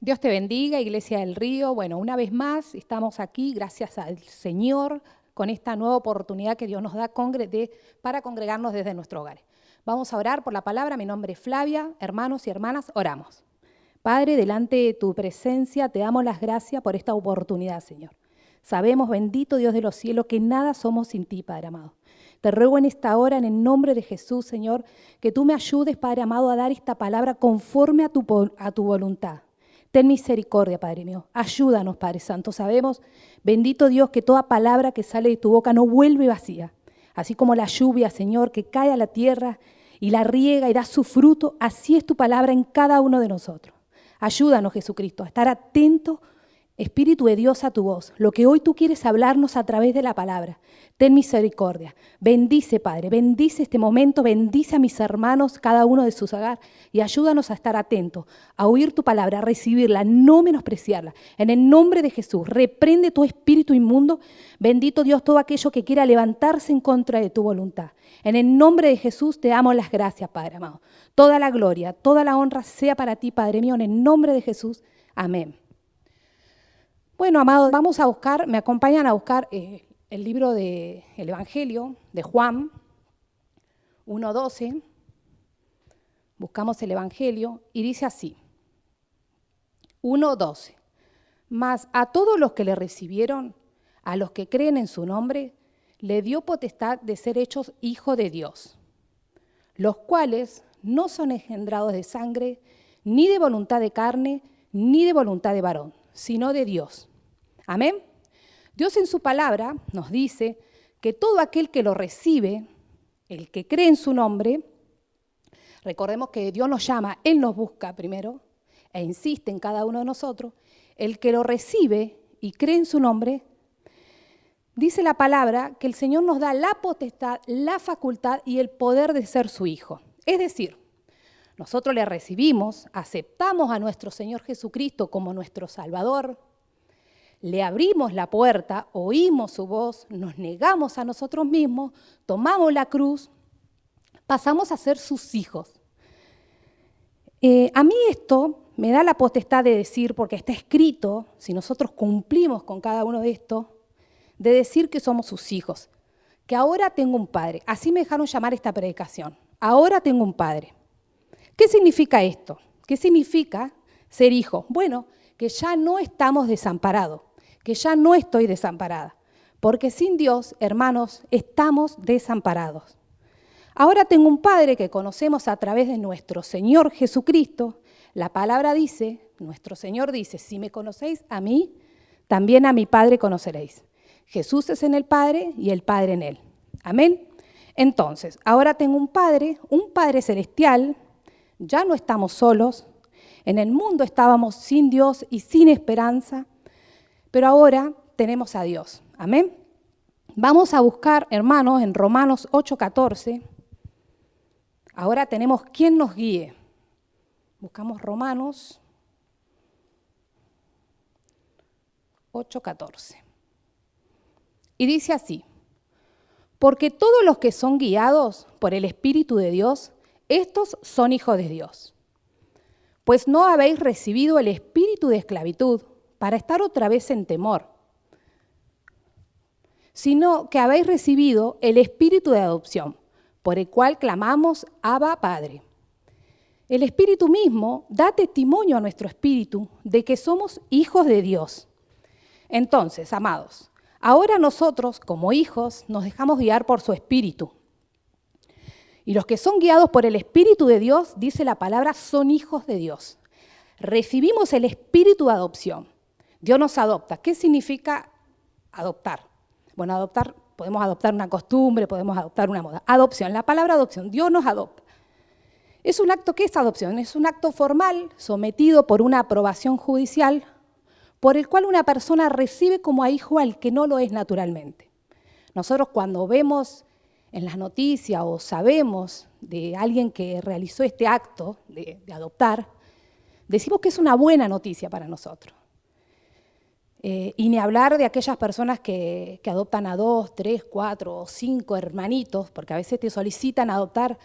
Dios te bendiga, Iglesia del Río. Bueno, una vez más estamos aquí, gracias al Señor, con esta nueva oportunidad que Dios nos da para congregarnos desde nuestro hogar. Vamos a orar por la palabra. Mi nombre es Flavia. Hermanos y hermanas, oramos. Padre, delante de tu presencia te damos las gracias por esta oportunidad, Señor. Sabemos, bendito Dios de los cielos, que nada somos sin ti, Padre amado. Te ruego en esta hora, en el nombre de Jesús, Señor, que tú me ayudes, Padre amado, a dar esta palabra conforme a tu voluntad. Ten misericordia, Padre mío. Ayúdanos, Padre Santo. Sabemos, bendito Dios, que toda palabra que sale de tu boca no vuelve vacía. Así como la lluvia, Señor, que cae a la tierra y la riega y da su fruto, así es tu palabra en cada uno de nosotros. Ayúdanos, Jesucristo, a estar atentos, Espíritu de Dios, a tu voz. Lo que hoy tú quieres hablarnos a través de la palabra. Ten misericordia. Bendice, Padre. Bendice este momento. Bendice a mis hermanos, cada uno de sus hogares. Y ayúdanos a estar atentos, a oír tu palabra, a recibirla, no menospreciarla. En el nombre de Jesús, reprende tu espíritu inmundo. Bendito Dios, todo aquello que quiera levantarse en contra de tu voluntad. En el nombre de Jesús te damos las gracias, Padre amado. Toda la gloria, toda la honra sea para ti, Padre mío. En el nombre de Jesús. Amén. Bueno, amados, vamos a buscar, me acompañan a buscar el libro del Evangelio de Juan 1:12. Buscamos el Evangelio y dice así, 1:12. Mas a todos los que le recibieron, a los que creen en su nombre, le dio potestad de ser hechos hijos de Dios, los cuales no son engendrados de sangre, ni de voluntad de carne, ni de voluntad de varón, sino de Dios. Amén. Dios en su palabra nos dice que todo aquel que lo recibe, el que cree en su nombre, recordemos que Dios nos llama, Él nos busca primero e insiste en cada uno de nosotros, el que lo recibe y cree en su nombre, dice la palabra que el Señor nos da la potestad, la facultad y el poder de ser su hijo. Es decir, nosotros le recibimos, aceptamos a nuestro Señor Jesucristo como nuestro Salvador, le abrimos la puerta, oímos su voz, nos negamos a nosotros mismos, tomamos la cruz, pasamos a ser sus hijos. A mí esto me da la potestad de decir, porque está escrito, si nosotros cumplimos con cada uno de estos, de decir que somos sus hijos, que ahora tengo un padre. Así me dejaron llamar esta predicación. Ahora tengo un padre. ¿Qué significa esto? ¿Qué significa ser hijo? Bueno, que ya no estamos desamparados, que ya no estoy desamparada, porque sin Dios, hermanos, estamos desamparados. Ahora tengo un Padre que conocemos a través de nuestro Señor Jesucristo. La palabra dice, nuestro Señor dice, si me conocéis a mí, también a mi Padre conoceréis. Jesús es en el Padre y el Padre en Él. Amén. Entonces, ahora tengo un Padre celestial, ya no estamos solos. En el mundo estábamos sin Dios y sin esperanza, pero ahora tenemos a Dios. Amén. Vamos a buscar, hermanos, en Romanos 8:14. Ahora tenemos quien nos guíe. Buscamos Romanos 8:14. Y dice así, porque todos los que son guiados por el Espíritu de Dios, estos son hijos de Dios. Pues no habéis recibido el espíritu de esclavitud para estar otra vez en temor, sino que habéis recibido el espíritu de adopción, por el cual clamamos, Abba, Padre. El Espíritu mismo da testimonio a nuestro espíritu de que somos hijos de Dios. Entonces, amados, ahora nosotros, como hijos, nos dejamos guiar por su espíritu. Y los que son guiados por el Espíritu de Dios, dice la palabra, son hijos de Dios. Recibimos el espíritu de adopción. Dios nos adopta. ¿Qué significa adoptar? Bueno, adoptar, podemos adoptar una costumbre, podemos adoptar una moda. Adopción, la palabra adopción, Dios nos adopta. Es un acto, ¿qué es adopción? Es un acto formal sometido por una aprobación judicial por el cual una persona recibe como a hijo al que no lo es naturalmente. Nosotros cuando vemos en las noticias o sabemos de alguien que realizó este acto de adoptar, decimos que es una buena noticia para nosotros. Y ni hablar de aquellas personas que adoptan a 2, 3, 4 o 5 hermanitos, porque a veces te solicitan adoptar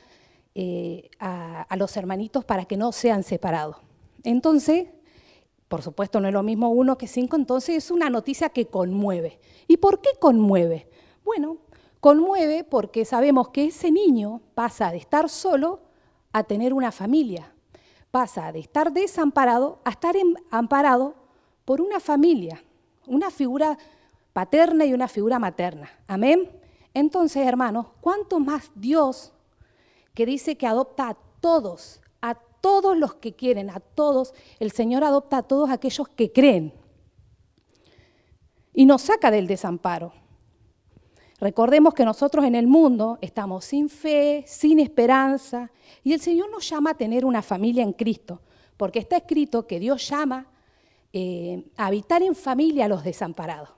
a los hermanitos para que no sean separados. Entonces, Por supuesto, no es lo mismo 1 que 5, entonces es una noticia que conmueve. ¿Y por qué conmueve? Bueno, conmueve porque sabemos que ese niño pasa de estar solo a tener una familia. Pasa de estar desamparado a estar amparado por una familia, una figura paterna y una figura materna. Amén. Entonces, hermanos, ¿cuánto más Dios, que dice que adopta a todos los que quieren, a todos, el Señor adopta a todos aquellos que creen y nos saca del desamparo? Recordemos que nosotros en el mundo estamos sin fe, sin esperanza, y el Señor nos llama a tener una familia en Cristo, porque está escrito que Dios llama a habitar en familia a los desamparados.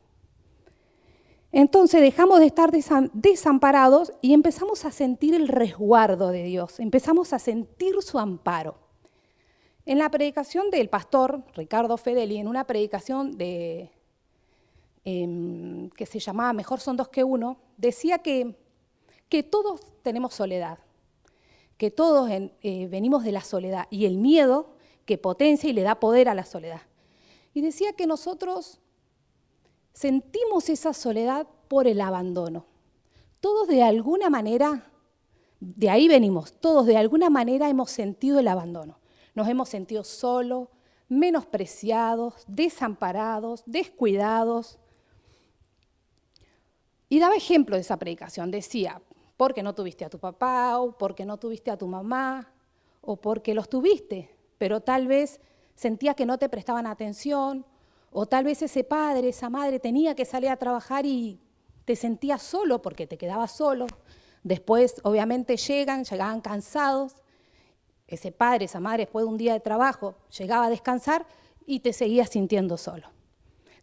Entonces dejamos de estar desamparados y empezamos a sentir el resguardo de Dios, empezamos a sentir su amparo. En la predicación del pastor Ricardo Fedeli, en una predicación que se llamaba Mejor son dos que uno, decía que todos tenemos soledad, que todos venimos de la soledad y el miedo que potencia y le da poder a la soledad. Y decía que nosotros sentimos esa soledad por el abandono. Todos de alguna manera, de ahí venimos, todos de alguna manera hemos sentido el abandono. Nos hemos sentido solos, menospreciados, desamparados, descuidados. Y daba ejemplo de esa predicación, decía, porque no tuviste a tu papá, o porque no tuviste a tu mamá, o porque los tuviste, pero tal vez sentías que no te prestaban atención, o tal vez ese padre, esa madre tenía que salir a trabajar y te sentías solo porque te quedabas solo. Después, obviamente, llegaban cansados. Ese padre, esa madre, después de un día de trabajo, llegaba a descansar y te seguías sintiendo solo.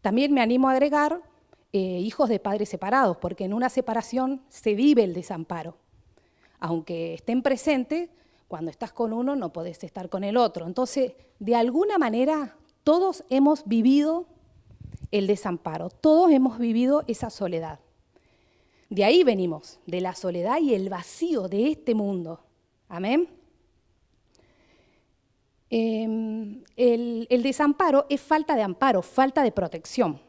También me animo a agregar hijos de padres separados, porque en una separación se vive el desamparo. Aunque estén presentes, cuando estás con uno no podés estar con el otro. Entonces, de alguna manera, todos hemos vivido el desamparo, todos hemos vivido esa soledad. De ahí venimos, de la soledad y el vacío de este mundo. Amén. El desamparo es falta de amparo, falta de protección.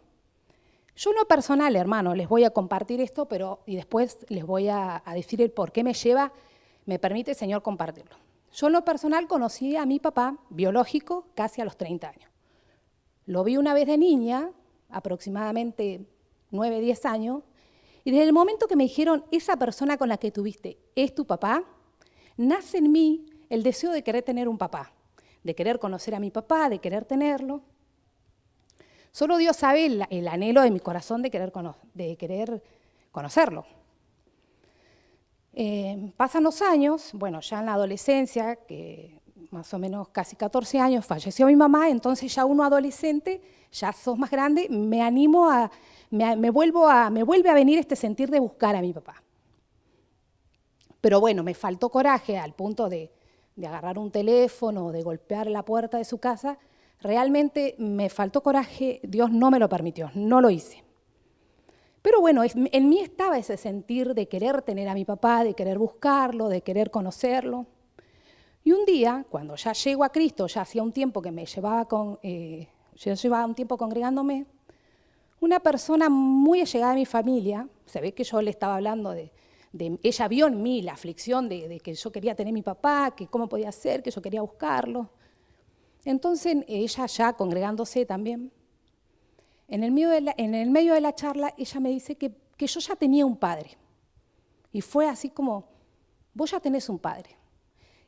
Yo en lo personal, hermano, les voy a compartir esto, y después les voy a decir el por qué me permite el Señor compartirlo. Yo en lo personal conocí a mi papá biológico casi a los 30 años. Lo vi una vez de niña, aproximadamente 9, 10 años, y desde el momento que me dijeron, esa persona con la que tuviste es tu papá, nace en mí el deseo de querer tener un papá, de querer conocer a mi papá, de querer tenerlo. Solo Dios sabe el anhelo de mi corazón de querer conocerlo. Pasan los años, bueno, ya en la adolescencia, que más o menos casi 14 años, falleció mi mamá, entonces ya uno adolescente, ya sos más grande, me vuelve a venir este sentir de buscar a mi papá. Pero bueno, me faltó coraje al punto de agarrar un teléfono, de golpear la puerta de su casa. Realmente me faltó coraje, Dios no me lo permitió, no lo hice. Pero bueno, en mí estaba ese sentir de querer tener a mi papá, de querer buscarlo, de querer conocerlo. Y un día, cuando ya llego a Cristo, ya hacía un tiempo que yo llevaba un tiempo congregándome, una persona muy allegada a mi familia, se ve que yo le estaba hablando ella vio en mí la aflicción de que yo quería tener a mi papá, que cómo podía ser, que yo quería buscarlo. Entonces ella ya congregándose también, en el medio de la charla, ella me dice que yo ya tenía un padre. Y fue así como, vos ya tenés un padre.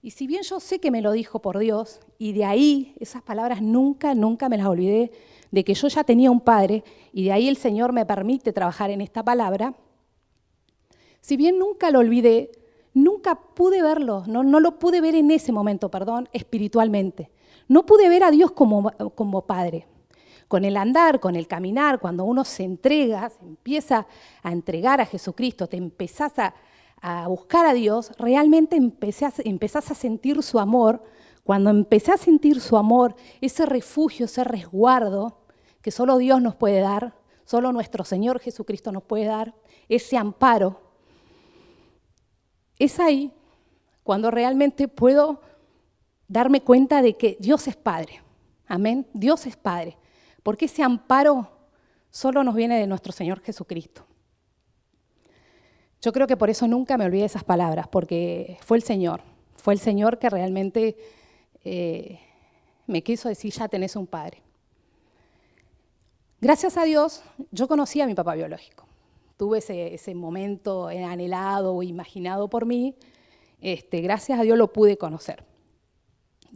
Y si bien yo sé que me lo dijo por Dios, y de ahí esas palabras nunca me las olvidé, de que yo ya tenía un padre, y de ahí el Señor me permite trabajar en esta palabra, si bien nunca lo olvidé, nunca pude verlo, no lo pude ver en ese momento, espiritualmente. No pude ver a Dios como Padre. Con el andar, con el caminar, cuando uno se entrega, se empieza a entregar a Jesucristo, te empezás a buscar a Dios, realmente empezás a sentir su amor. Cuando empecé a sentir su amor, ese refugio, ese resguardo que solo Dios nos puede dar, solo nuestro Señor Jesucristo nos puede dar, ese amparo, es ahí cuando realmente puedo darme cuenta de que Dios es Padre. Amén. Dios es Padre. Porque ese amparo solo nos viene de nuestro Señor Jesucristo. Yo creo que por eso nunca me olvidé de esas palabras, porque fue el Señor que realmente me quiso decir, ya tenés un Padre. Gracias a Dios, yo conocí a mi papá biológico. Tuve ese momento anhelado o imaginado por mí. Gracias a Dios lo pude conocer.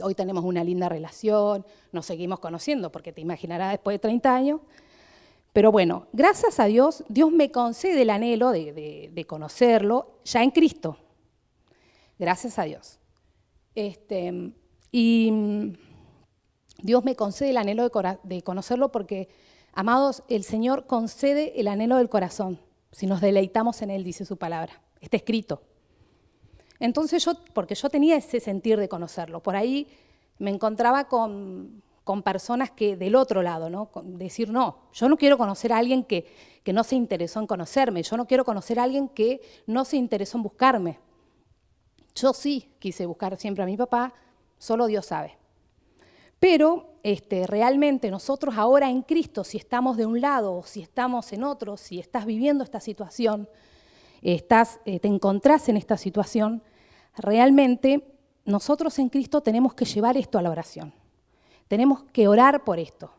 Hoy tenemos una linda relación, nos seguimos conociendo, porque te imaginarás después de 30 años. Pero bueno, gracias a Dios, Dios me concede el anhelo de conocerlo ya en Cristo. Gracias a Dios. Y Dios me concede el anhelo de conocerlo porque, amados, el Señor concede el anhelo del corazón, si nos deleitamos en Él, dice su palabra. Está escrito. Entonces porque yo tenía ese sentir de conocerlo, por ahí me encontraba con personas que del otro lado, ¿no? Decir, no, yo no quiero conocer a alguien que no se interesó en conocerme, yo no quiero conocer a alguien que no se interesó en buscarme. Yo sí quise buscar siempre a mi papá, solo Dios sabe. Pero realmente nosotros ahora en Cristo, si estamos de un lado o si estamos en otro, si estás viviendo esta situación, te encontrás en esta situación, realmente nosotros en Cristo tenemos que llevar esto a la oración. Tenemos que orar por esto,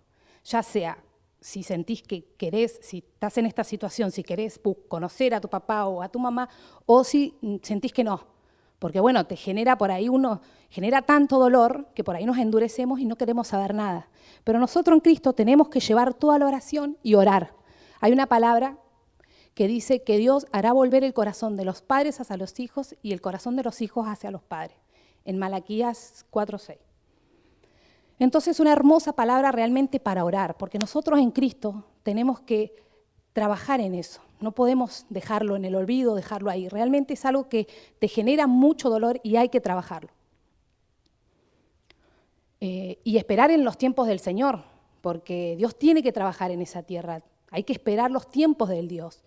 ya sea si sentís que querés, si estás en esta situación, si querés conocer a tu papá o a tu mamá, o si sentís que no. Porque bueno, te genera por ahí genera tanto dolor que por ahí nos endurecemos y no queremos saber nada. Pero nosotros en Cristo tenemos que llevar toda la oración y orar. Hay una palabra que dice que Dios hará volver el corazón de los padres hacia los hijos y el corazón de los hijos hacia los padres, en Malaquías 4:6. Entonces, una hermosa palabra realmente para orar, porque nosotros en Cristo tenemos que trabajar en eso. No podemos dejarlo en el olvido, dejarlo ahí. Realmente es algo que te genera mucho dolor y hay que trabajarlo. Y esperar en los tiempos del Señor, porque Dios tiene que trabajar en esa tierra. Hay que esperar los tiempos del Dios.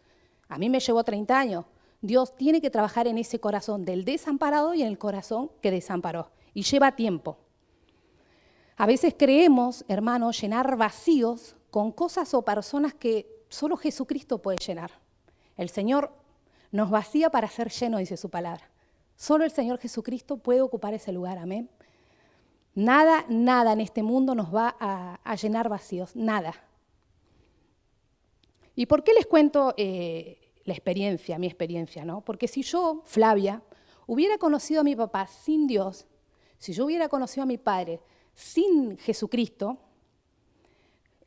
A mí me llevó 30 años. Dios tiene que trabajar en ese corazón del desamparado y en el corazón que desamparó. Y lleva tiempo. A veces creemos, hermanos, llenar vacíos con cosas o personas que solo Jesucristo puede llenar. El Señor nos vacía para ser lleno, dice su palabra. Solo el Señor Jesucristo puede ocupar ese lugar, amén. Nada en este mundo nos va a llenar vacíos, nada. ¿Y por qué les cuento mi experiencia, ¿no? Porque si yo, Flavia, hubiera conocido a mi papá sin Dios, si yo hubiera conocido a mi padre sin Jesucristo,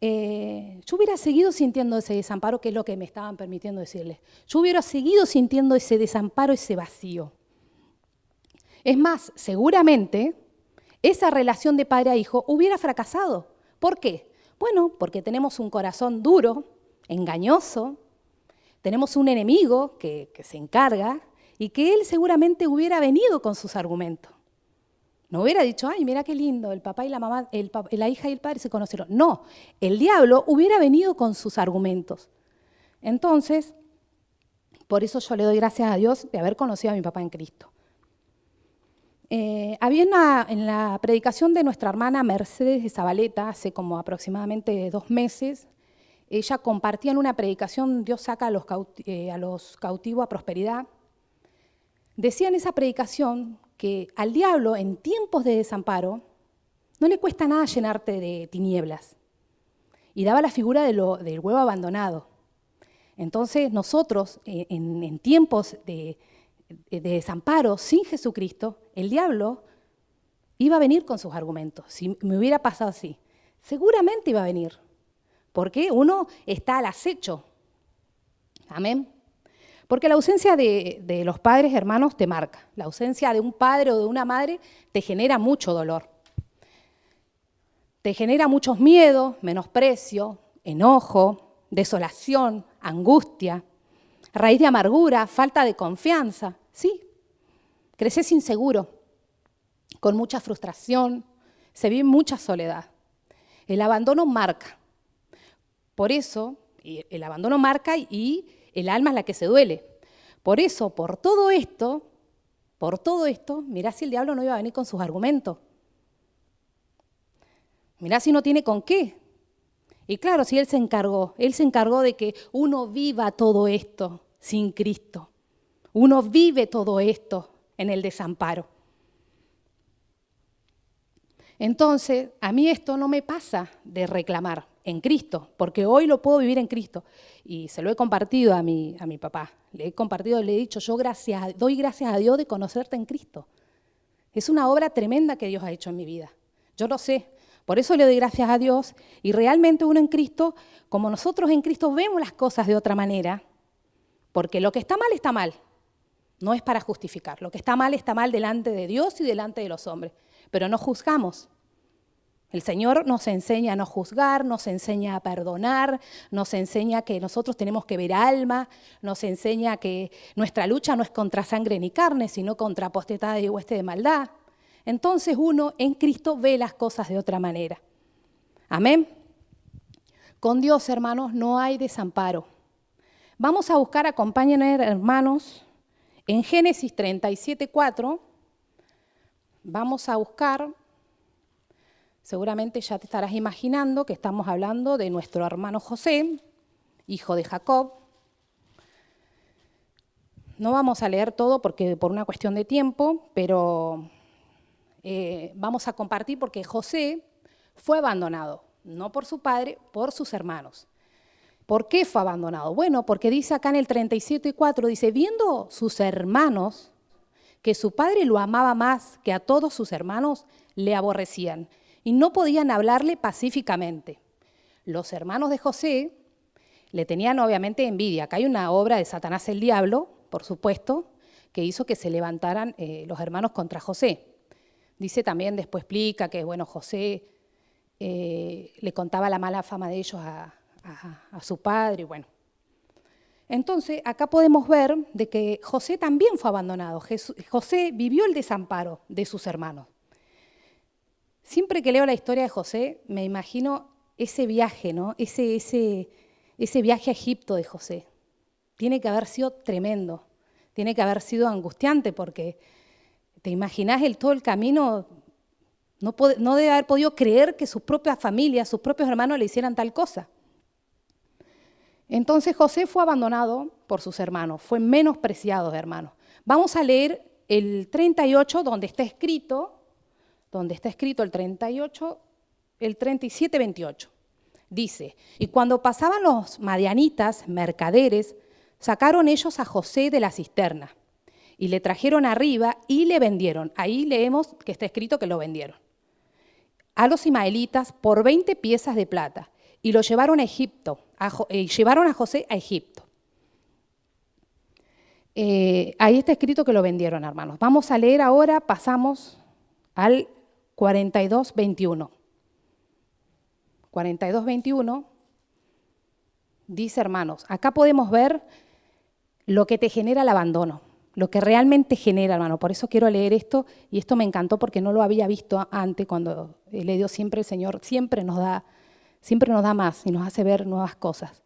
yo hubiera seguido sintiendo ese desamparo, que es lo que me estaban permitiendo decirles. Yo hubiera seguido sintiendo ese desamparo, ese vacío. Es más, seguramente esa relación de padre a hijo hubiera fracasado. ¿Por qué? Bueno, porque tenemos un corazón duro, engañoso, tenemos un enemigo que se encarga y que él seguramente hubiera venido con sus argumentos. No hubiera dicho, ay, mira qué lindo, el papá y la mamá, la hija y el padre se conocieron. No, el diablo hubiera venido con sus argumentos. Entonces, por eso yo le doy gracias a Dios de haber conocido a mi papá en Cristo. Había en la predicación de nuestra hermana Mercedes de Zabaleta, hace como aproximadamente 2 meses, ella compartía en una predicación, Dios saca a los cautivos a prosperidad. Decía en esa predicación que al diablo en tiempos de desamparo no le cuesta nada llenarte de tinieblas. Y daba la figura del huevo abandonado. Entonces nosotros en tiempos de desamparo sin Jesucristo, el diablo iba a venir con sus argumentos. Si me hubiera pasado así, seguramente iba a venir. Porque uno está al acecho. Amén. Porque la ausencia de los padres, hermanos, te marca. La ausencia de un padre o de una madre te genera mucho dolor. Te genera muchos miedos, menosprecio, enojo, desolación, angustia, raíz de amargura, falta de confianza. Sí, creces inseguro, con mucha frustración, se vive mucha soledad. El abandono marca. Por eso, el abandono marca y el alma es la que se duele. Por eso, por todo esto, mirá si el diablo no iba a venir con sus argumentos. Mirá si no tiene con qué. Y claro, si Él se encargó de que uno viva todo esto sin Cristo. Uno vive todo esto en el desamparo. Entonces, a mí esto no me pasa de reclamar en Cristo, porque hoy lo puedo vivir en Cristo. Y se lo he compartido a mi papá. Le he dicho, yo doy gracias a Dios de conocerte en Cristo. Es una obra tremenda que Dios ha hecho en mi vida. Yo lo sé. Por eso le doy gracias a Dios. Y realmente uno en Cristo, como nosotros en Cristo vemos las cosas de otra manera, porque lo que está mal, no es para justificar. Lo que está mal delante de Dios y delante de los hombres. Pero no juzgamos. El Señor nos enseña a no juzgar, nos enseña a perdonar, nos enseña que nosotros tenemos que ver alma, nos enseña que nuestra lucha no es contra sangre ni carne, sino contra potestades y huestes de maldad. Entonces uno en Cristo ve las cosas de otra manera. Amén. Con Dios, hermanos, no hay desamparo. Vamos a buscar, acompáñenme, hermanos, en Génesis 37:4. Vamos a buscar, seguramente ya te estarás imaginando que estamos hablando de nuestro hermano José, hijo de Jacob. No vamos a leer todo porque por una cuestión de tiempo, pero vamos a compartir porque José fue abandonado, no por su padre, por sus hermanos. ¿Por qué fue abandonado? Bueno, porque dice acá en el 37:4, dice, viendo sus hermanos que su padre lo amaba más que a todos sus hermanos, le aborrecían y no podían hablarle pacíficamente. Los hermanos de José le tenían obviamente envidia. Acá hay una obra de Satanás el diablo, por supuesto, que hizo que se levantaran los hermanos contra José. Dice también, después explica que, bueno, José le contaba la mala fama de ellos a su padre, bueno. Entonces, acá podemos ver de que José también fue abandonado. José vivió el desamparo de sus hermanos. Siempre que leo la historia de José, me imagino ese viaje, ¿no? Ese viaje a Egipto de José. Tiene que haber sido tremendo, tiene que haber sido angustiante, porque te imaginás todo el camino, no debe haber podido creer que su propia familia, sus propios hermanos le hicieran tal cosa. Entonces José fue abandonado por sus hermanos, fue menospreciado, hermanos. Vamos a leer el 38, donde está escrito el 38, el 37:28. Dice, y cuando pasaban los madianitas, mercaderes, sacaron ellos a José de la cisterna y le trajeron arriba y le vendieron. Ahí leemos que está escrito que lo vendieron. A los ismaelitas por 20 piezas de plata y lo llevaron a Egipto, llevaron a José a Egipto. Ahí está escrito que lo vendieron, hermanos. Vamos a leer ahora, pasamos al 42:21. 42:21 dice, hermanos, acá podemos ver lo que te genera el abandono, lo que realmente genera, hermano. Por eso quiero leer esto, y esto me encantó porque no lo había visto antes, cuando le dio siempre el Señor, siempre nos da más y nos hace ver nuevas cosas.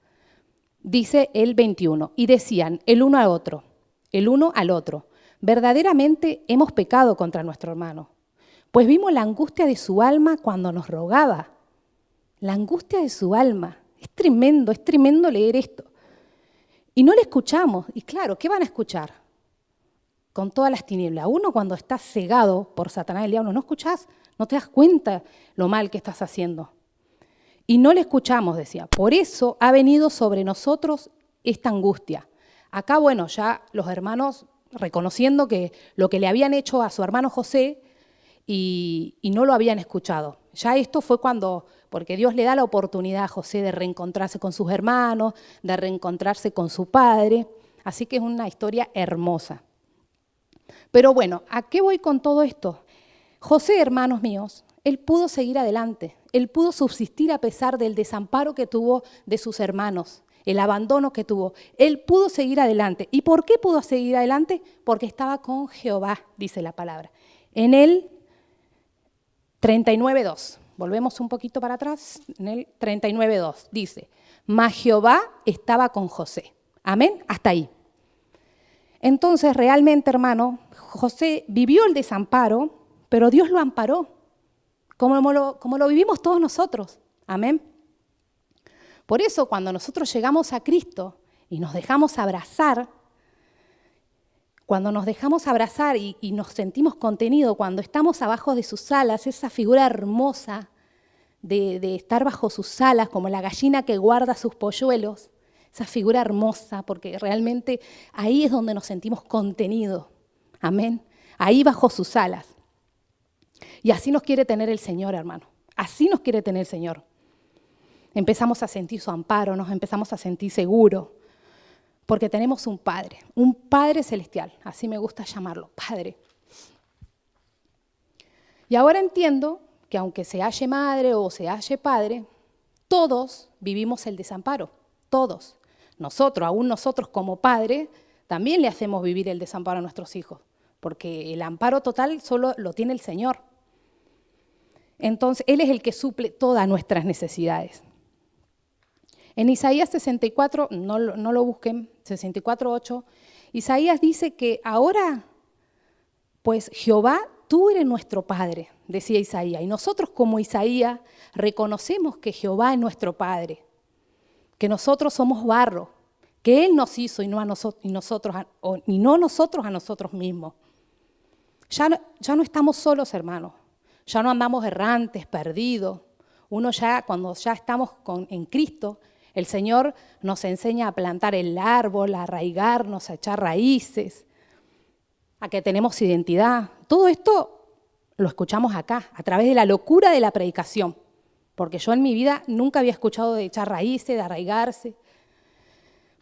Dice el 21, y decían el uno al otro, verdaderamente hemos pecado contra nuestro hermano, pues vimos la angustia de su alma cuando nos rogaba. La angustia de su alma. Es tremendo leer esto. Y no le escuchamos. Y claro, ¿qué van a escuchar? Con todas las tinieblas. Uno cuando está cegado por Satanás el diablo, no escuchás, no te das cuenta lo mal que estás haciendo. Y no le escuchamos, decía. Por eso ha venido sobre nosotros esta angustia. Acá, bueno, ya los hermanos reconociendo que lo que le habían hecho a su hermano José y no lo habían escuchado. Ya esto fue porque Dios le da la oportunidad a José de reencontrarse con sus hermanos, de reencontrarse con su padre. Así que es una historia hermosa. Pero bueno, ¿a qué voy con todo esto? José, hermanos míos, él pudo seguir adelante. Él pudo subsistir a pesar del desamparo que tuvo de sus hermanos, el abandono que tuvo. Él pudo seguir adelante. ¿Y por qué pudo seguir adelante? Porque estaba con Jehová, dice la palabra. En el 39:2. Volvemos un poquito para atrás. En el 39:2 dice, mas Jehová estaba con José. Amén, hasta ahí. Entonces, realmente, hermano, José vivió el desamparo, pero Dios lo amparó. como lo vivimos todos nosotros. Amén. Por eso cuando nosotros llegamos a Cristo y nos dejamos abrazar, cuando nos dejamos abrazar y nos sentimos contenidos, cuando estamos abajo de sus alas, esa figura hermosa de estar bajo sus alas, como la gallina que guarda sus polluelos, esa figura hermosa, porque realmente ahí es donde nos sentimos contenidos. Amén. Ahí bajo sus alas. Y así nos quiere tener el Señor, hermano. Así nos quiere tener el Señor. Empezamos a sentir su amparo, nos empezamos a sentir seguros, porque tenemos un Padre celestial, así me gusta llamarlo, Padre. Y ahora entiendo que aunque se halle madre o se halle padre, todos vivimos el desamparo, todos. Aún nosotros como padre, también le hacemos vivir el desamparo a nuestros hijos, porque el amparo total solo lo tiene el Señor. Entonces, Él es el que suple todas nuestras necesidades. En Isaías 64, no lo busquen, 64:8, Isaías dice que ahora, pues Jehová, tú eres nuestro Padre, decía Isaías. Y nosotros como Isaías reconocemos que Jehová es nuestro Padre, que nosotros somos barro, que Él nos hizo y no nosotros a nosotros mismos. Ya no estamos solos, hermanos. Ya no andamos errantes, perdidos. Cuando ya estamos en Cristo, el Señor nos enseña a plantar el árbol, a arraigarnos, a echar raíces, a que tenemos identidad. Todo esto lo escuchamos acá, a través de la locura de la predicación, porque yo en mi vida nunca había escuchado de echar raíces, de arraigarse,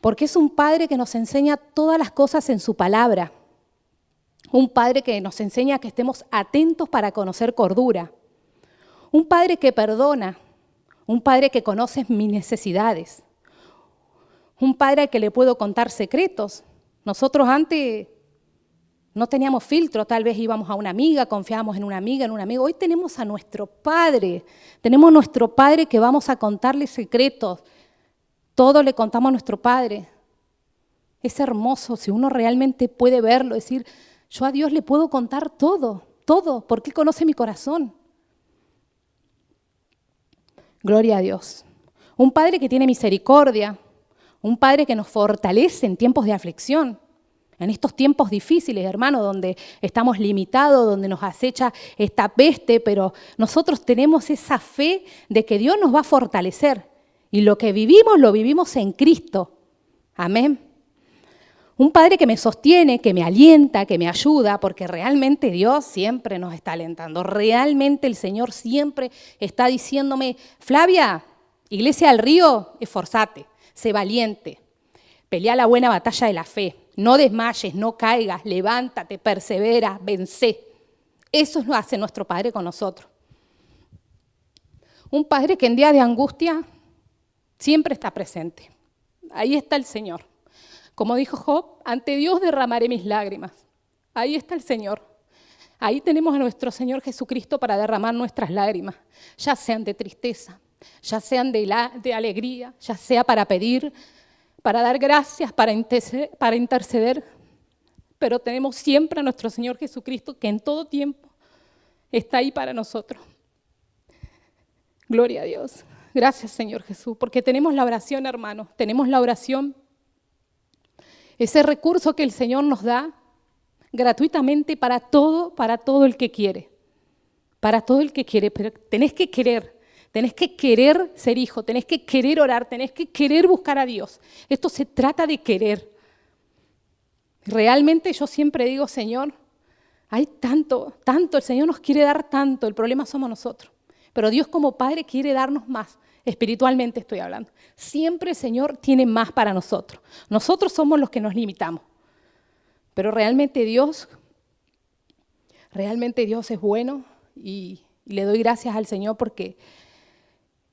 porque es un Padre que nos enseña todas las cosas en su palabra, un Padre que nos enseña que estemos atentos para conocer cordura, un Padre que perdona, un Padre que conoce mis necesidades, un Padre al que le puedo contar secretos. Nosotros antes no teníamos filtro, tal vez íbamos a una amiga, confiábamos en una amiga, en un amigo. Hoy tenemos a nuestro Padre, tenemos nuestro Padre que vamos a contarle secretos. Todo le contamos a nuestro Padre. Es hermoso si uno realmente puede verlo, decir, yo a Dios le puedo contar todo, porque Él conoce mi corazón. Gloria a Dios. Un Padre que tiene misericordia, un Padre que nos fortalece en tiempos de aflicción, en estos tiempos difíciles, hermano, donde estamos limitados, donde nos acecha esta peste, pero nosotros tenemos esa fe de que Dios nos va a fortalecer y lo que vivimos, lo vivimos en Cristo. Amén. Un Padre que me sostiene, que me alienta, que me ayuda, porque realmente Dios siempre nos está alentando. Realmente el Señor siempre está diciéndome, Flavia, Iglesia del Río, esforzate, sé valiente, pelea la buena batalla de la fe, no desmayes, no caigas, levántate, persevera, vence. Eso es lo que hace nuestro Padre con nosotros. Un Padre que en días de angustia siempre está presente. Ahí está el Señor. Como dijo Job, ante Dios derramaré mis lágrimas. Ahí está el Señor. Ahí tenemos a nuestro Señor Jesucristo para derramar nuestras lágrimas, ya sean de tristeza, ya sean de alegría, ya sea para pedir, para dar gracias, para interceder. Pero tenemos siempre a nuestro Señor Jesucristo que en todo tiempo está ahí para nosotros. Gloria a Dios. Gracias, Señor Jesús, porque tenemos la oración, hermanos, tenemos la oración. Ese recurso que el Señor nos da gratuitamente para todo el que quiere. Para todo el que quiere, pero tenés que querer ser hijo, tenés que querer orar, tenés que querer buscar a Dios. Esto se trata de querer. Realmente yo siempre digo, Señor, hay tanto, el Señor nos quiere dar tanto, el problema somos nosotros. Pero Dios como Padre quiere darnos más. Espiritualmente estoy hablando. Siempre el Señor tiene más para nosotros. Nosotros somos los que nos limitamos. Pero realmente Dios es bueno y le doy gracias al Señor porque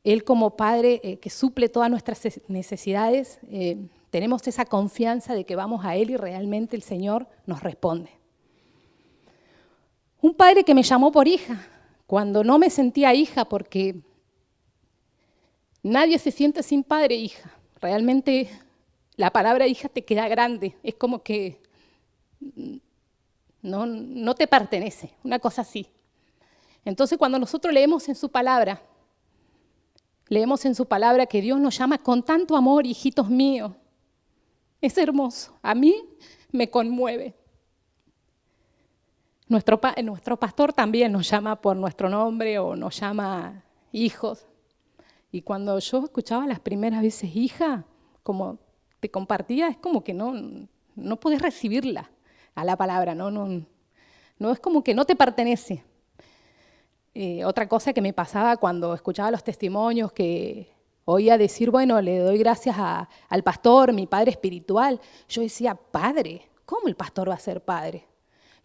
Él como Padre que suple todas nuestras necesidades, tenemos esa confianza de que vamos a Él y realmente el Señor nos responde. Un Padre que me llamó por hija, cuando no me sentía hija porque nadie se siente sin padre e hija. Realmente la palabra hija te queda grande. Es como que no te pertenece, una cosa así. Entonces, cuando nosotros leemos en su palabra que Dios nos llama con tanto amor, hijitos míos, es hermoso. A mí me conmueve. Nuestro pastor también nos llama por nuestro nombre o nos llama hijos. Y cuando yo escuchaba las primeras veces hija, como te compartía, es como que no podés recibirla a la palabra, no es como que no te pertenece. Otra cosa que me pasaba cuando escuchaba los testimonios, que oía decir, bueno, le doy gracias al pastor, mi padre espiritual. Yo decía, padre, ¿cómo el pastor va a ser padre?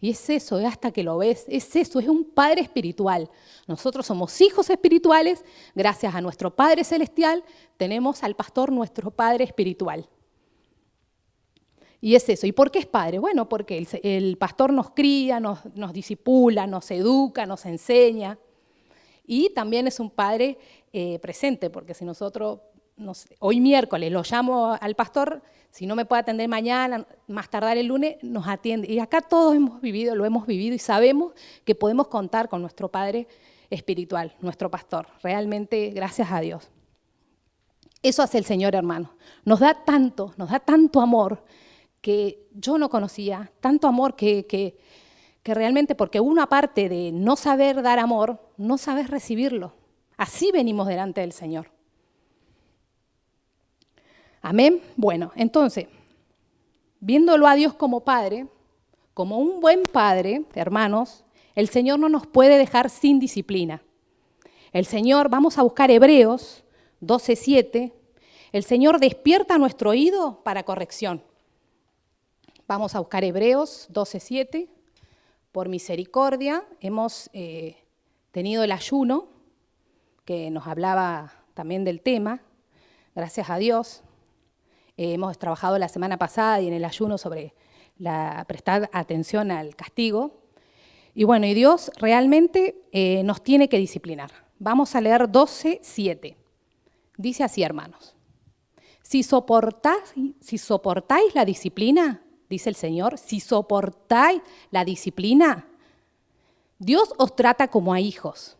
Y es eso, hasta que lo ves, es eso, es un padre espiritual. Nosotros somos hijos espirituales, gracias a nuestro Padre Celestial, tenemos al pastor nuestro padre espiritual. Y es eso. ¿Y por qué es padre? Bueno, porque el pastor nos cría, nos discipula, nos educa, nos enseña. Y también es un padre presente, porque si nosotros, hoy miércoles, lo llamo al pastor, si no me puede atender mañana, más tardar el lunes, nos atiende. Y acá todos lo hemos vivido y sabemos que podemos contar con nuestro padre espiritual, nuestro pastor. Realmente, gracias a Dios. Eso hace el Señor, hermano. Nos da tanto amor que yo no conocía, tanto amor que realmente, porque uno aparte de no saber dar amor, no sabes recibirlo. Así venimos delante del Señor. Amén. Bueno, entonces, viéndolo a Dios como Padre, como un buen Padre, hermanos, el Señor no nos puede dejar sin disciplina. El Señor, vamos a buscar Hebreos 12:7, el Señor despierta nuestro oído para corrección. Vamos a buscar Hebreos 12:7. Por misericordia hemos tenido el ayuno, que nos hablaba también del tema, gracias a Dios. Hemos trabajado la semana pasada y en el ayuno sobre prestar atención al castigo. Y bueno, y Dios realmente nos tiene que disciplinar. Vamos a leer 12:7. Dice así, hermanos. Si soportáis la disciplina, dice el Señor, si soportáis la disciplina, Dios os trata como a hijos.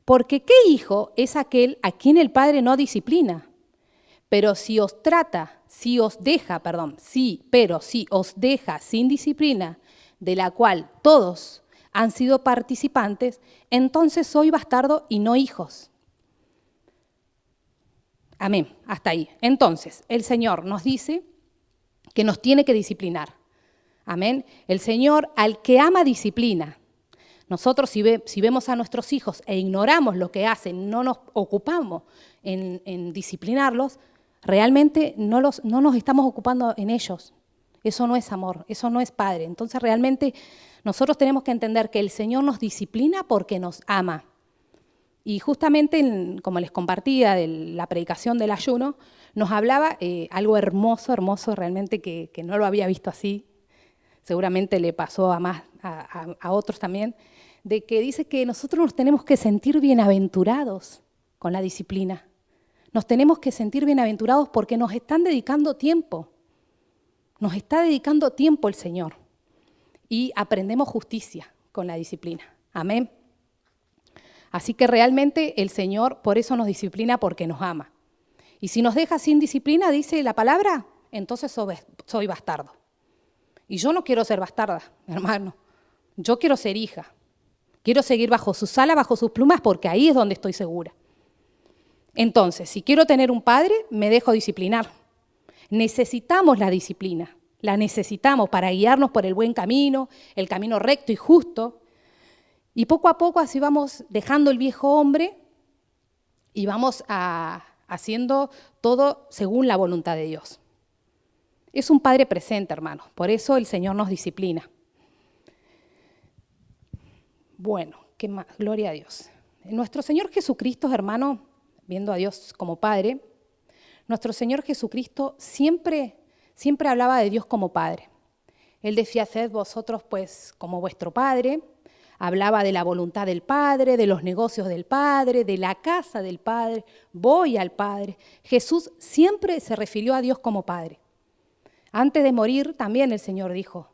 Porque ¿qué hijo es aquel a quien el Padre no disciplina? Pero si os deja sin disciplina, de la cual todos han sido participantes, entonces sois bastardos y no hijos. Amén, hasta ahí. Entonces, el Señor nos dice que nos tiene que disciplinar. Amén. El Señor al que ama disciplina. Nosotros si vemos a nuestros hijos e ignoramos lo que hacen, no nos ocupamos en disciplinarlos, realmente no nos estamos ocupando en ellos. Eso no es amor, eso no es padre. Entonces realmente nosotros tenemos que entender que el Señor nos disciplina porque nos ama. Y justamente, como les compartía de la predicación del ayuno, nos hablaba algo hermoso realmente que no lo había visto así. Seguramente le pasó a otros también, de que dice que nosotros nos tenemos que sentir bienaventurados con la disciplina. Nos tenemos que sentir bienaventurados porque nos están dedicando tiempo. Nos está dedicando tiempo el Señor. Y aprendemos justicia con la disciplina. Amén. Así que realmente el Señor por eso nos disciplina, porque nos ama. Y si nos deja sin disciplina, dice la palabra, entonces soy bastardo. Y yo no quiero ser bastarda, hermano. Yo quiero ser hija. Quiero seguir bajo sus alas, bajo sus plumas, porque ahí es donde estoy segura. Entonces, si quiero tener un padre, me dejo disciplinar. Necesitamos la disciplina. La necesitamos para guiarnos por el buen camino, el camino recto y justo. Y poco a poco así vamos dejando el viejo hombre y vamos haciendo todo según la voluntad de Dios. Es un Padre presente, hermanos. Por eso el Señor nos disciplina. Bueno, qué más, gloria a Dios. Nuestro Señor Jesucristo, hermano, viendo a Dios como Padre, nuestro Señor Jesucristo siempre hablaba de Dios como Padre. Él decía, sed vosotros pues como vuestro Padre. Hablaba de la voluntad del Padre, de los negocios del Padre, de la casa del Padre, voy al Padre. Jesús siempre se refirió a Dios como Padre. Antes de morir también el Señor dijo,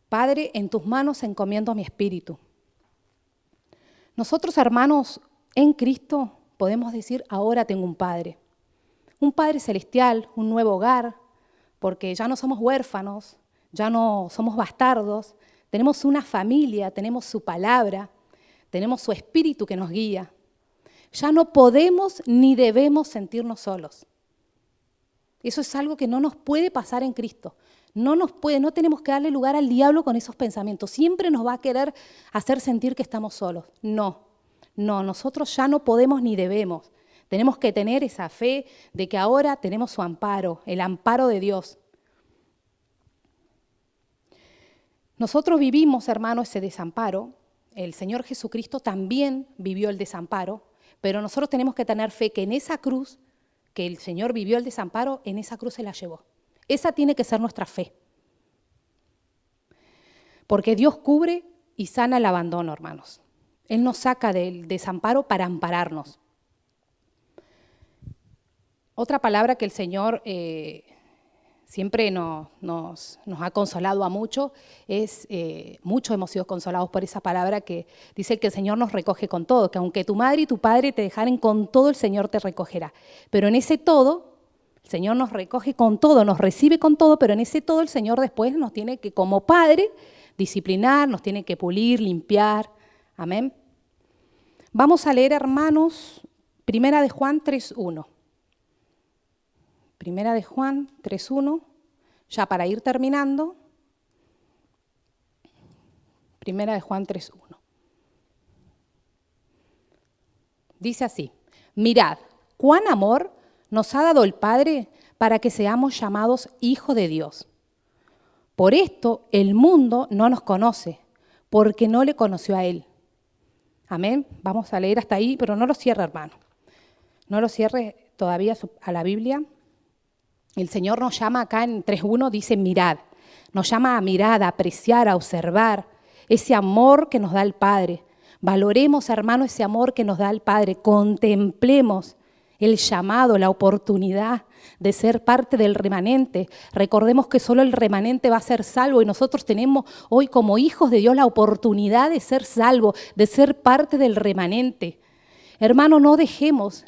Padre, en tus manos encomiendo mi espíritu. Nosotros, hermanos, en Cristo podemos decir, ahora tengo un Padre celestial, un nuevo hogar, porque ya no somos huérfanos, ya no somos bastardos, tenemos una familia, tenemos su palabra, tenemos su espíritu que nos guía. Ya no podemos ni debemos sentirnos solos. Eso es algo que no nos puede pasar en Cristo. No tenemos que darle lugar al diablo con esos pensamientos. Siempre nos va a querer hacer sentir que estamos solos. No, nosotros ya no podemos ni debemos. Tenemos que tener esa fe de que ahora tenemos su amparo, el amparo de Dios. Nosotros vivimos, hermanos, ese desamparo. El Señor Jesucristo también vivió el desamparo, pero nosotros tenemos que tener fe que en esa cruz, que el Señor vivió el desamparo, en esa cruz se la llevó. Esa tiene que ser nuestra fe. Porque Dios cubre y sana el abandono, hermanos. Él nos saca del desamparo para ampararnos. Otra palabra que el Señor siempre nos ha consolado a muchos, muchos hemos sido consolados por esa palabra que dice que el Señor nos recoge con todo, que aunque tu madre y tu padre te dejaren con todo, el Señor te recogerá. Pero en ese todo, el Señor nos recoge con todo, nos recibe con todo, pero en ese todo el Señor después nos tiene que, como Padre, disciplinar, nos tiene que pulir, limpiar. Amén. Vamos a leer, hermanos, Primera de Juan 3:1. Primera de Juan 3:1, ya para ir terminando. Primera de Juan 3:1. Dice así: mirad, cuán amor nos ha dado el Padre para que seamos llamados hijos de Dios. Por esto el mundo no nos conoce, porque no le conoció a Él. Amén. Vamos a leer hasta ahí, pero no lo cierre, hermano. No lo cierre todavía a la Biblia. El Señor nos llama acá en 3:1, dice mirad. Nos llama a mirar, a apreciar, a observar ese amor que nos da el Padre. Valoremos, hermano, ese amor que nos da el Padre. Contemplemos el llamado, la oportunidad de ser parte del remanente. Recordemos que solo el remanente va a ser salvo y nosotros tenemos hoy como hijos de Dios la oportunidad de ser salvos, de ser parte del remanente. Hermano, no dejemos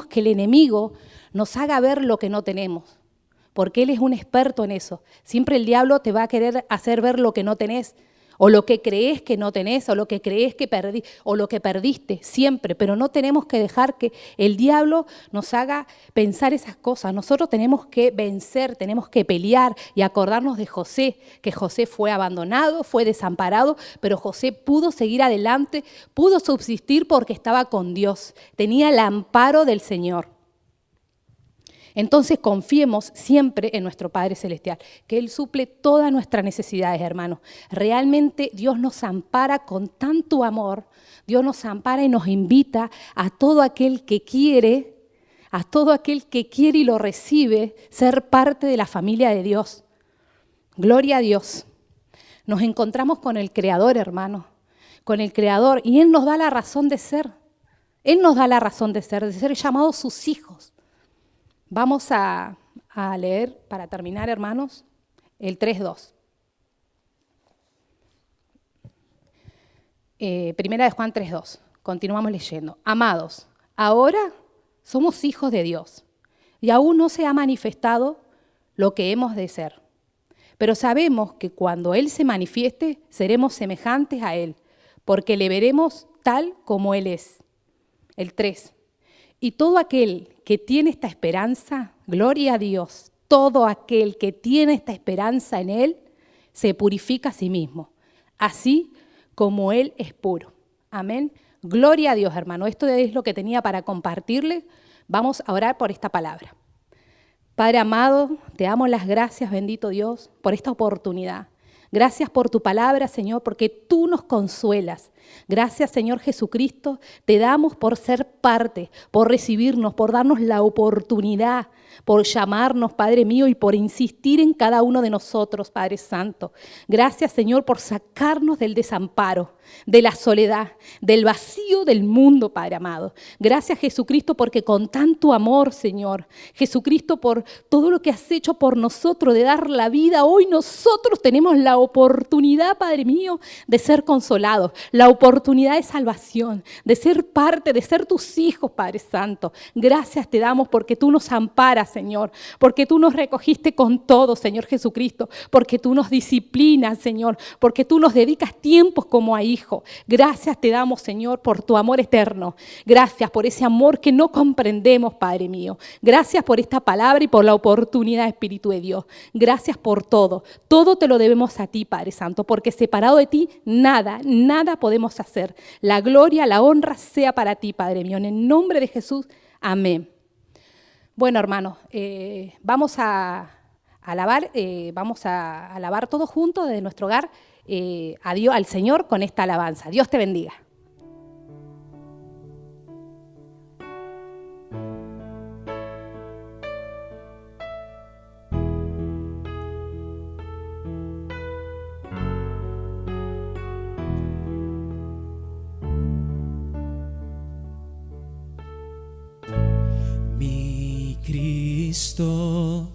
que el enemigo nos haga ver lo que no tenemos, porque él es un experto en eso. Siempre el diablo te va a querer hacer ver lo que no tenés, o lo que crees que no tenés, o lo que crees que perdí, o lo que perdiste, siempre. Pero no tenemos que dejar que el diablo nos haga pensar esas cosas. Nosotros tenemos que vencer, tenemos que pelear y acordarnos de José, que José fue abandonado, fue desamparado, pero José pudo seguir adelante, pudo subsistir porque estaba con Dios, tenía el amparo del Señor. Entonces confiemos siempre en nuestro Padre Celestial, que Él suple todas nuestras necesidades, hermanos. Realmente Dios nos ampara con tanto amor, Dios nos ampara y nos invita a todo aquel que quiere, y lo recibe, ser parte de la familia de Dios. Gloria a Dios. Nos encontramos con el Creador, hermanos, con el Creador, y Él nos da la razón de ser. Él nos da la razón de ser llamados sus hijos. Vamos a leer, para terminar, hermanos, el 3:2. Primera de Juan 3:2. Continuamos leyendo. Amados, ahora somos hijos de Dios y aún no se ha manifestado lo que hemos de ser. Pero sabemos que cuando Él se manifieste, seremos semejantes a Él, porque le veremos tal como Él es. El 3. Y todo aquel que tiene esta esperanza, gloria a Dios, todo aquel que tiene esta esperanza en Él, se purifica a sí mismo, así como Él es puro. Amén. Gloria a Dios, hermano. Esto es lo que tenía para compartirles. Vamos a orar por esta palabra. Padre amado, te damos las gracias, bendito Dios, por esta oportunidad. Gracias por tu palabra, Señor, porque tú nos consuelas. Gracias, Señor Jesucristo, te damos por ser parte, por recibirnos, por darnos la oportunidad, por llamarnos, Padre mío, y por insistir en cada uno de nosotros, Padre Santo. Gracias, Señor, por sacarnos del desamparo, de la soledad, del vacío del mundo, Padre amado. Gracias, Jesucristo, porque con tanto amor, Señor, Jesucristo, por todo lo que has hecho por nosotros, de dar la vida, hoy nosotros tenemos la oportunidad, Padre mío, de ser consolados, la oportunidad de salvación, de ser parte, de ser tus hijos, Padre Santo. Gracias te damos porque tú nos amparas, Señor, porque tú nos recogiste con todo, Señor Jesucristo, porque tú nos disciplinas, Señor, porque tú nos dedicas tiempos como a hijo. Gracias te damos, Señor, por tu amor eterno. Gracias por ese amor que no comprendemos, Padre mío. Gracias por esta palabra y por la oportunidad, Espíritu de Dios. Gracias por todo. Todo te lo debemos a ti, Padre Santo, porque separado de ti, nada podemos hacer. La gloria, la honra sea para ti, Padre mío. En el nombre de Jesús, amén. Bueno, hermanos, vamos a alabar todos juntos desde nuestro hogar a Dios, al Señor con esta alabanza. Dios te bendiga. Cristo,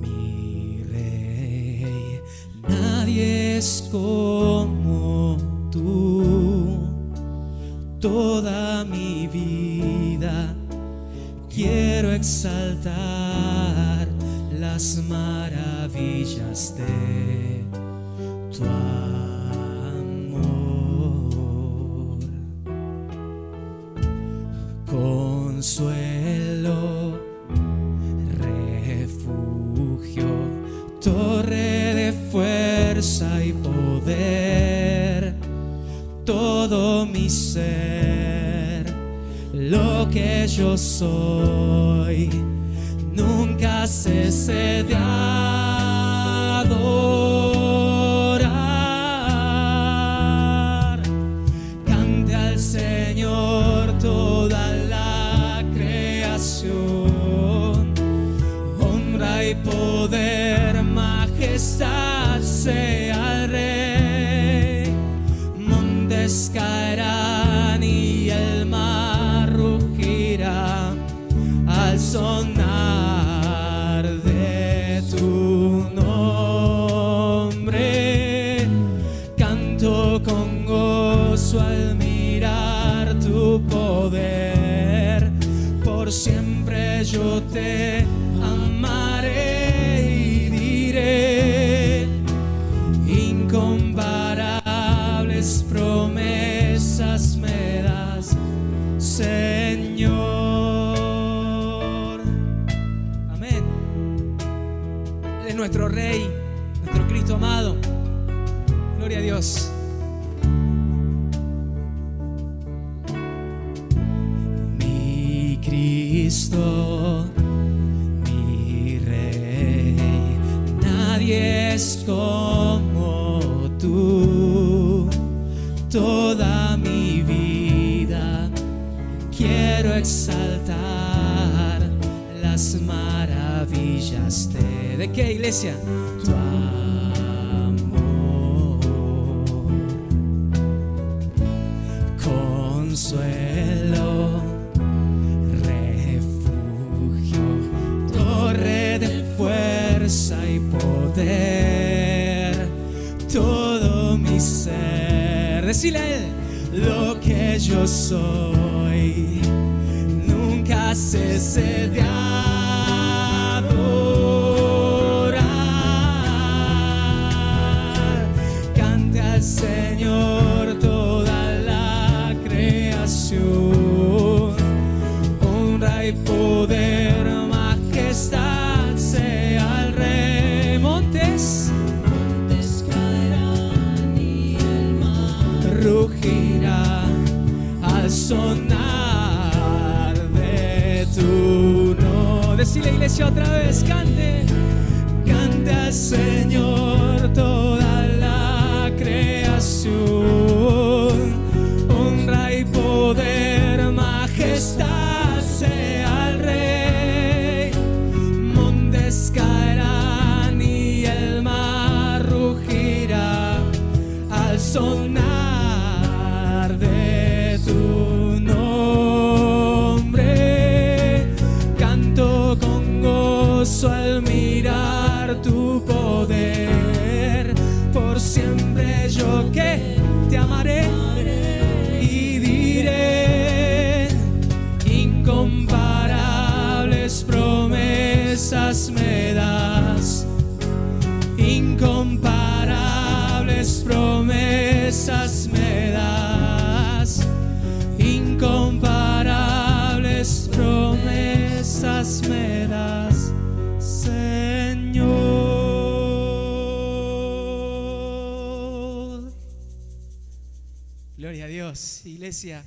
mi Rey, nadie es como tú. Toda mi vida quiero exaltar las maravillas de tu amor. Consuelo, refugio, torre de fuerza y poder, todo mi ser, lo que yo soy, nunca cese de adorar. Cante al Señor toda la creación, honra y poder, majestad sea al Rey. Montes caerán y el mar rugirá al sonar de tu nombre. Canto con gozo al mirar tu poder. Por siempre yo te amaré y diré: incomparables promesas me das, Señor. Amén. Él es nuestro Rey, nuestro Cristo amado. Gloria a Dios. Mi Cristo, mi Rey, nadie es como tú. Toda mi vida quiero exaltar las maravillas ¿de qué, iglesia? Tu amor, consuelo, refugio, torre de fuerza y poder, todo mi ser. Decile a él: lo que yo soy, nunca cese de adorar. Cante al Señor toda la creación, honra y poder, majestad sea al Rey. Montes caerán y el mar rugirá al sonar de tu nombre. Decile, iglesia, otra vez: cante, cante al Señor toda la creación, honra y poder, majestad sea al Rey. Montes caerán y el mar rugirá al sonar de tu nombre. Canto con gozo al mirar tu poder. Por siempre yo que te amaré das, incomparables promesas me das, incomparables promesas me das, Señor. Gloria a Dios, iglesia.